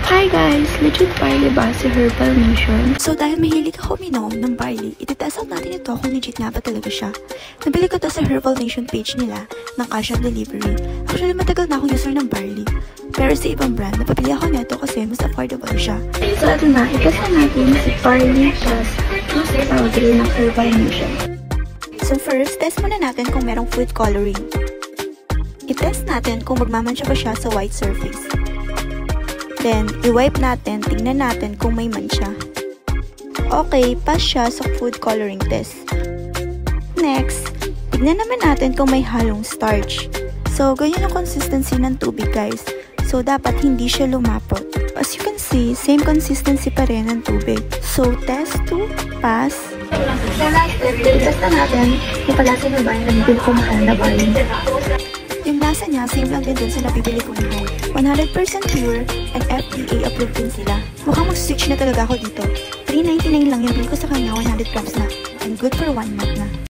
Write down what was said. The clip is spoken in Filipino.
Hi guys! Legit barley ba si Herbal Nation? So dahil mahilig ako uminom ng barley, itetest out natin ito kung legit nga ba talaga siya. Nabili ko to sa Herbal Nation page nila ng cash on delivery. Actually matagal na akong user ng barley. Pero sa ibang brand, napapili ako neto kasi mas affordable siya. So ito na, itest natin si barley plus juice powder ng Herbal Nation. So first, test muna natin kung merong food coloring. I-test natin kung magmamansya ba siya sa white surface. Then, i-wipe natin, tingnan natin kung may mancha. Okay, pass siya sa food coloring test. Next, tignan naman natin kung may halong starch. So, ganyan yung consistency ng tubig guys. So, dapat hindi siya lumapot. As you can see, same consistency pa rin ng tubig. So, test 2, pass. So last step, itest na natin yung palasa na ba yung nabibili ko mahal na barley. Yung lasa niya, same lang din sa nabibili ko mahal. 100% pure and FDA approved din sila. Mukhang mag-switch na talaga ako dito. $3.99 lang yung bill ko sa kanya, 100 grams na. And good for 1 month na.